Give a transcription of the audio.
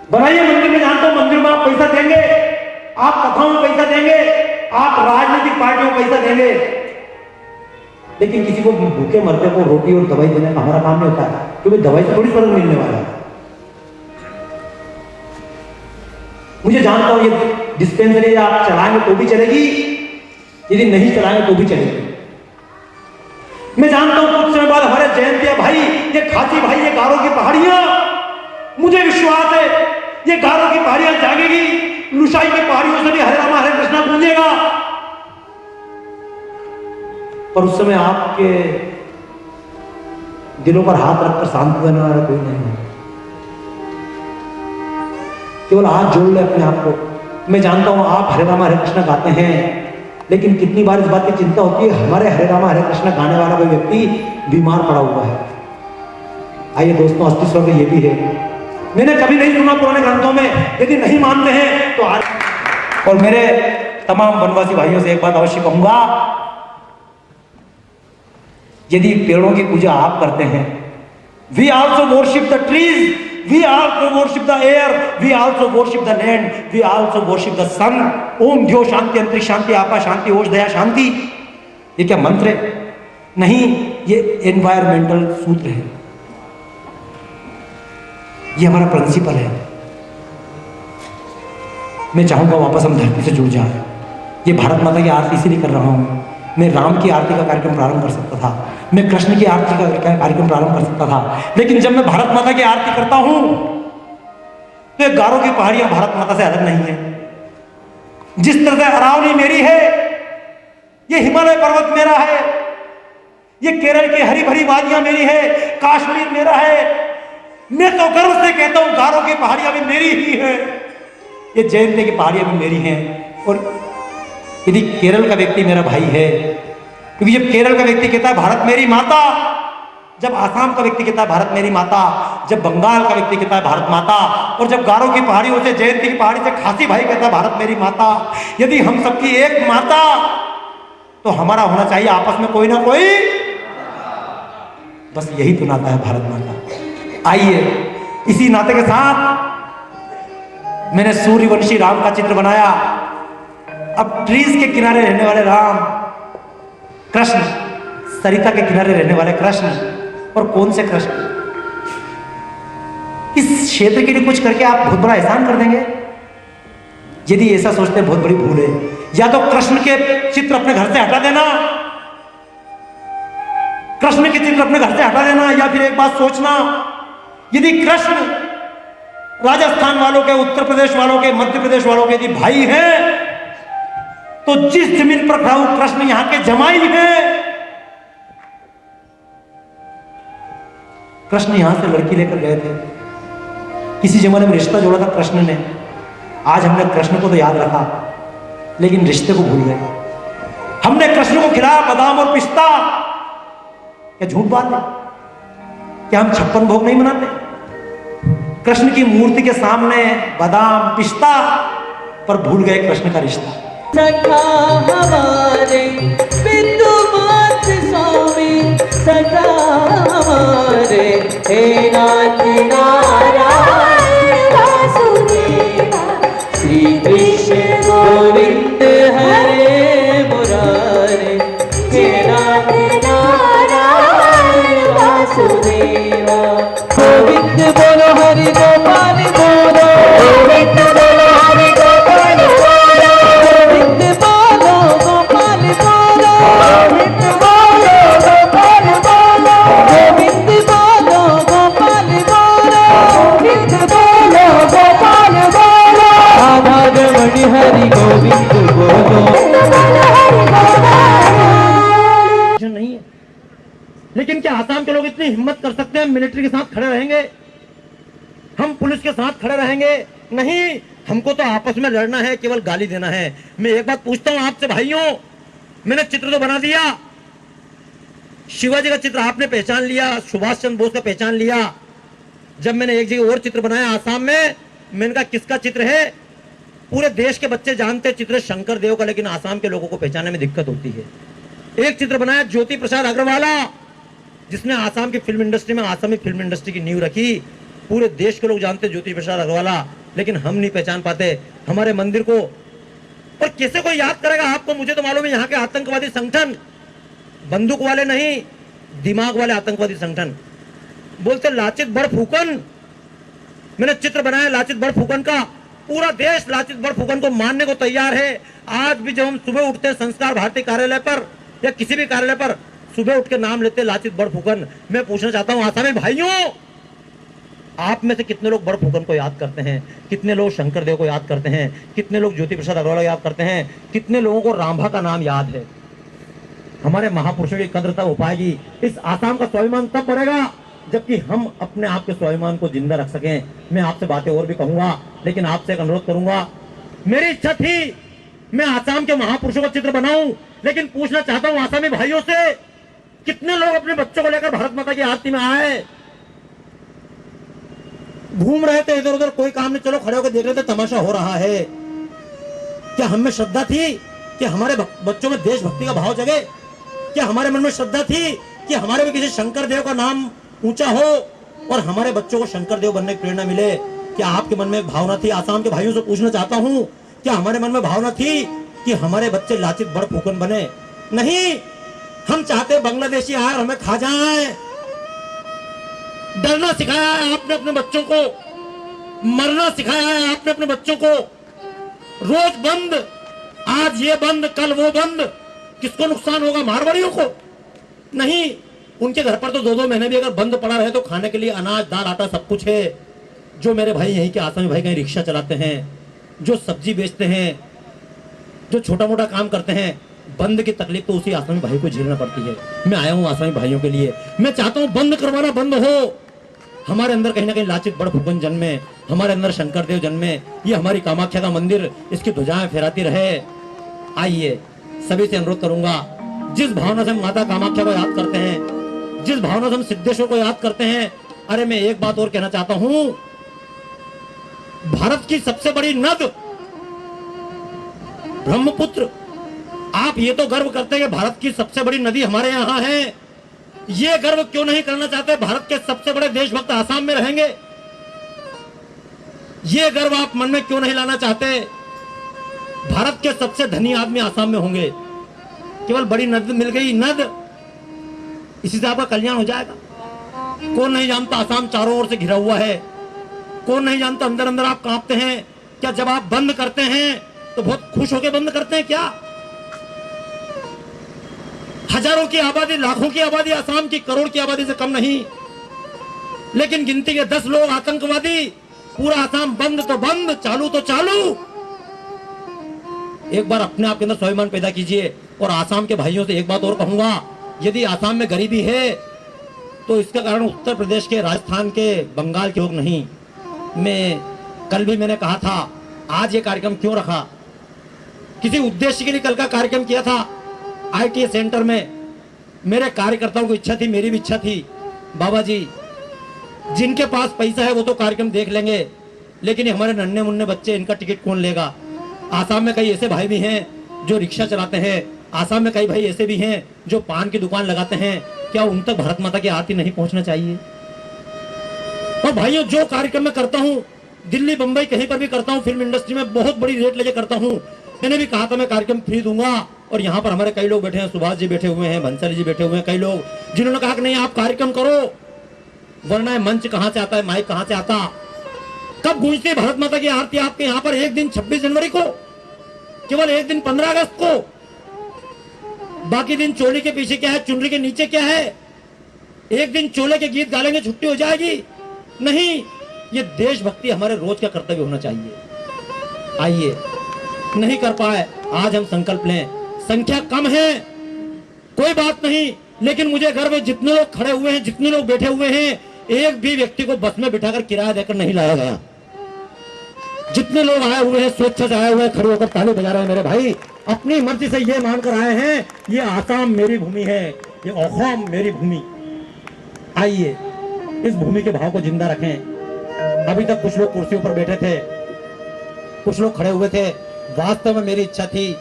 बनाइए मंदिर में, जानता हूं मंदिर में आप पैसा देंगे, आप कथाओं में पैसा देंगे, आप राजनीतिक पार्टियों को पैसा देंगे, लेकिन किसी को भूखे मरते को रोटी और दवाई देने का हमारा काम नहीं होता है, क्योंकि दवाई से थोड़ी फर्क मिलने वाला है। मुझे जानता हूं ये डिस्पेंसरी आप चलाएंगे तो भी चलेगी, यदि नहीं चलाएंगे तो भी चलेगी। मैं जानता हूं कुछ समय बाद हमारे जयंतिया भाई, ये खासी भाई, ये गारों की पहाड़ियां, मुझे विश्वास है ये गारों की पहाड़ियां जागेगी, लुसाई की पहाड़ियों से भी हरे रामा हरे कृष्णा गूंजेगा। पर उस समय आपके दिलों पर हाथ रखकर शांति देने वाला कोई नहीं है। केवल हाथ जोड़ ले अपने आप को। मैं जानता हूं आप हरे रामा हरे कृष्णा गाते हैं, लेकिन कितनी बार इस बात की चिंता होती है हमारे हरे रामा हरे कृष्णा गाने वाला कोई व्यक्ति बीमार पड़ा हुआ है। आइए दोस्तों, अस्तित्व में ये भी है, मैंने कभी नहीं सुना पुराने ग्रंथों में, यदि नहीं मानते हैं तो आज। और मेरे तमाम वनवासी भाइयों से एक बात अवश्य कहूंगा, यदि पेड़ों की पूजा आप करते हैं, we also worship the trees, we also worship the air, we also worship the land, we also worship the sun. ओम द्यो शांति अंतरिक्ष शांति आपा शांति ओज दया शांति। ये क्या मंत्र है? नहीं, ये एनवायरमेंटल सूत्र है, ये हमारा प्रिंसिपल है। मैं चाहूंगा वापस हम धरती से जुड़ जाए। ये भारत माता की आरती इसीलिए कर रहा हूं। मैं राम की आरती का कार्यक्रम प्रारंभ कर सकता था, मैं कृष्ण की आरती का कार्यक्रम प्रारंभ कर सकता था, लेकिन जब मैं भारत माता की आरती करता हूं तो ये गारों की पहाड़ियां भारत माता से अलग नहीं है। जिस तरह से अरावली मेरी है, ये हिमालय पर्वत मेरा है, ये केरल की हरी भरी वादियां मेरी है, कश्मीर मेरा है। मैं तो गर्व से कहता हूं गारों की पहाड़ियां भी मेरी ही है, ये जयंती की पहाड़ियां भी मेरी हैं। और यदि केरल का व्यक्ति मेरा भाई है, क्योंकि जब केरल का व्यक्ति कहता है भारत मेरी माता, जब आसाम का व्यक्ति कहता है भारत मेरी माता, जब बंगाल का व्यक्ति कहता है भारत माता, और जब गारों की पहाड़ियों से, जयंती की पहाड़ी से खासी भाई कहता है भारत मेरी माता, यदि हम सबकी एक माता, तो हमारा होना चाहिए आपस में कोई ना कोई, बस यही तो नाता है भारत माता। आइए इसी नाते के साथ मैंने सूर्यवंशी राम का चित्र बनाया। अब ट्रीज के किनारे रहने वाले राम, कृष्ण, सरिता के किनारे रहने वाले कृष्ण, और कौन से कृष्ण? इस क्षेत्र के लिए कुछ करके आप बहुत बड़ा एहसान कर देंगे। यदि ऐसा सोचते हैं बहुत बड़ी भूल है। या तो कृष्ण के चित्र अपने घर से हटा देना, कृष्ण के चित्र अपने घर से हटा देना, या फिर एक बात सोचना, यदि कृष्ण राजस्थान वालों के, उत्तर प्रदेश वालों के, मध्य प्रदेश वालों के यदि भाई हैं, तो जिस जमीन पर खड़ा हूं कृष्ण यहां के जमाई हैं। कृष्ण यहां से लड़की लेकर गए थे, किसी जमाने में रिश्ता जोड़ा था कृष्ण ने। आज हमने कृष्ण को तो याद रखा, लेकिन रिश्ते को भूल गए। हमने कृष्ण को खिलाया बादाम और पिस्ता। क्या झूठ बात है? क्या हम 56 भोग नहीं मनाते? कृष्ण की मूर्ति के सामने बादाम पिस्ता, पर भूल गए कृष्ण का रिश्ता। सखा हमारे बिंदु मात स्वामी, सखा हमारे हे नाथ नारायण वासुदेवा, श्री कृष्ण गोविंद हरे मुरारे, हे नाथ नारायण वासुदेवा। गोविंद बोलो हरि गोपाल बोलो, गोविंद बोलो हरि गोपाल बोलो, गोविंद बोलो गोपाल बोलो, गोविंद बोलो गोपाल बोलो, गोविंद बोलो गोपाल बोलो, गोविंद बोलो गोपाल बोलो, राधा रमण हरि गोविंद बोलो। नहीं है, लेकिन क्या आसाम के लोग इतनी हिम्मत कर सकते हैं मिलिट्री के साथ खड़े रहेंगे, हम पुलिस के साथ खड़े रहेंगे? नहीं, हमको तो आपस में लड़ना है, केवल गाली देना है। मैं एक बात पूछता हूं आपसे भाइयों, मैंने चित्र तो बना दिया, शिवाजी का चित्र आपने पहचान लिया, सुभाष चंद्र बोस का पहचान लिया। जब मैंने एक जगह और चित्र बनाया आसाम में, मैंने कहा किसका चित्र है? पूरे देश के बच्चे जानते चित्र शंकर देव का, लेकिन आसाम के लोगों को पहचानने में दिक्कत होती है। एक चित्र बनाया ज्योति प्रसाद अग्रवाला, जिसने आसाम की फिल्म इंडस्ट्री में, आसामी फिल्म इंडस्ट्री की नींव रखी। पूरे देश के लोग जानते ज्योति प्रसाद अग्रवाला, लेकिन हम नहीं पहचान पाते हमारे मंदिर को। और किसे को याद करेगा आपको? मुझे तो मालूम है यहाँ के आतंकवादी संगठन, बंदूक वाले नहीं, दिमाग वाले आतंकवादी संगठन बोलते लाचित बड़फुकन। मैंने चित्र बनाया लाचित बड़फुकन का, पूरा देश लाचित बड़फुकन को मानने को तैयार है। आज भी जब हम सुबह उठते हैं संस्कार भारती कार्यालय पर या किसी भी कार्यालय पर, सुबह उठ के नाम लेते लाचित बड़फुकन। मैं पूछना चाहता हूं आसामी भाइयों, आप में से कितने लोग बड़फुकन को याद करते हैं? कितने लोग शंकरदेव को याद करते हैं? कितने लोग ज्योति प्रसाद अग्रवाल याद करते हैं? कितने लोगों को रामभा का नाम याद है? हमारे महापुरुषों की कद्र तब हो पाएगी, इस आसाम का स्वाभिमान तब बढ़ेगा जबकि हम अपने आप के स्वाभिमान को जिंदा रख सकें। मैं आपसे बातें और भी कहूंगा, लेकिन आपसे एक अनुरोध करूंगा। मेरी इच्छा थी मैं आसाम के महापुरुषों का चित्र बनाऊं, लेकिन पूछना चाहता हूं आसामी भाइयों से, कितने लोग अपने बच्चों को लेकर भारत माता की आरती में आए? घूम रहे थे इधर उधर, कोई काम नहीं, चलो खड़े होकर देख रहे थे तमाशा हो रहा है। क्या हम में श्रद्धा थी कि हमारे बच्चों में देशभक्ति का भाव जगे? क्या हमारे मन में श्रद्धा थी कि हमारे में किसी शंकर देव का नाम ऊंचा हो और हमारे बच्चों को शंकर देव बनने की प्रेरणा मिले? क्या आपके मन में एक भावना थी? आसाम के भाइयों से पूछना चाहता हूं, क्या हमारे मन में भावना थी कि हमारे बच्चे लाचित बड़फुकन बने? नहीं, हम चाहते बांग्लादेशी आए और हमें खा जाए। डरना सिखाया है आपने अपने बच्चों को, मरना सिखाया है आपने अपने बच्चों को। रोज बंद, आज ये बंद कल वो बंद, किसको नुकसान होगा? मारवाड़ियों को नहीं। उनके घर पर तो 2-2 महीने भी अगर बंद पड़ा रहे तो खाने के लिए अनाज दाल आटा सब कुछ है। जो मेरे भाई यहीं के आसामी भाई कहीं रिक्शा चलाते हैं, जो सब्जी बेचते हैं, जो छोटा मोटा काम करते हैं, बंद की तकलीफ तो उसी आसामी भाई को झेलना पड़ती है। मैं आया हूं आसामी भाइयों के लिए, मैं चाहता हूं बंद करवाना बंद हो। हमारे अंदर कहीं ना कहीं लाचित बड़फुकन जन्मे, हमारे अंदर शंकर देव जन्मे, ये हमारी कामाख्या का मंदिर, इसकी ध्वजाएं फहराती रहे। आइए सभी से अनुरोध करूंगा, जिस भावना से हम माता कामाख्या को याद करते हैं, जिस भावना से हम सिद्धेश्वर को याद करते हैं, अरे मैं एक बात और कहना चाहता हूं, भारत की सबसे बड़ी नद ब्रह्मपुत्र, आप ये तो गर्व करते हैं कि भारत की सबसे बड़ी नदी हमारे यहां है। ये गर्व क्यों नहीं करना चाहते भारत के सबसे बड़े देशभक्त आसाम में रहेंगे? ये गर्व आप मन में क्यों नहीं लाना चाहते? भारत के सबसे धनी आदमी आसाम में होंगे। केवल बड़ी नद मिल गई, नद, इसी से आपका कल्याण हो जाएगा। कौन नहीं जानता आसाम चारों ओर से घिरा हुआ है? कौन नहीं जानता अंदर अंदर आप कांपते हैं? क्या जब आप बंद करते हैं तो बहुत खुश होकर बंद करते हैं क्या? हजारों की आबादी, लाखों की आबादी आसाम की, करोड़ की आबादी से कम नहीं, लेकिन गिनती के 10 लोग आतंकवादी, पूरा आसाम बंद तो बंद, चालू तो चालू। एक बार अपने आप के अंदर स्वाभिमान पैदा कीजिए। और आसाम के भाइयों से एक बात और कहूंगा, यदि आसाम में गरीबी है तो इसका कारण उत्तर प्रदेश के, राजस्थान के, बंगाल के लोग नहीं। कल भी मैंने कहा था, आज ये कार्यक्रम क्यों रखा? किसी उद्देश्य के लिए कल का कार्यक्रम किया था आईटी सेंटर में। मेरे कार्यकर्ताओं की इच्छा थी, मेरी भी इच्छा थी, बाबा जी जिनके पास पैसा है वो तो कार्यक्रम देख लेंगे, लेकिन ये हमारे नन्हे मुन्ने बच्चे, इनका टिकट कौन लेगा? आसाम में कई ऐसे भाई भी हैं जो रिक्शा चलाते हैं, आसाम में कई भाई ऐसे भी हैं जो पान की दुकान लगाते हैं। क्या उन तक भारत माता की आरती नहीं पहुंचना चाहिए? और भाइयों, जो कार्यक्रम मैं करता हूं, दिल्ली बंबई कहीं पर भी करता हूं, फिल्म इंडस्ट्री में बहुत बड़ी रेट लेके करता हूं। मैंने भी कहा था मैं कार्यक्रम फ्री दूंगा, और यहाँ पर हमारे कई लोग बैठे हैं, सुभाष जी बैठे हुए हैं, भंसाली जी बैठे हुए हैं, कई लोग जिन्होंने कहा कि नहीं आप कार्यक्रम करो, वरना मंच कहां से आता है, माइक कहां से आता? कब गूंजती है भारत माता की आरती आपके यहाँ पर? एक दिन 26 जनवरी को, केवल एक दिन 15 अगस्त को, बाकी दिन चोली के पीछे क्या है, चुनरी के नीचे क्या है? एक दिन चोले के गीत गा लेंगे, छुट्टी हो जाएगी? नहीं, ये देशभक्ति हमारे रोज का कर्तव्य होना चाहिए। आइए, नहीं कर पाए, आज हम संकल्प लें। संख्या कम है, कोई बात नहीं, लेकिन मुझे गर्व है जितने लोग खड़े हुए हैं, जितने लोग बैठे हुए हैं, एक भी व्यक्ति को बस में बिठाकर किराया देकर नहीं लाया गया। जितने लोग आए हुए हैं, स्वेच्छा से आए हुए हैं, खड़े होकर ताली बजा रहे हैं मेरे भाई, अपनी मर्जी से ये मानकर आए हैं ये आसाम मेरी भूमि है, ये ओखम मेरी भूमि। आइए इस भूमि के भाव को जिंदा रखें। अभी तक कुछ लोग कुर्सियों पर बैठे थे, कुछ लोग खड़े हुए थे। वास्तव में मेरी इच्छा थी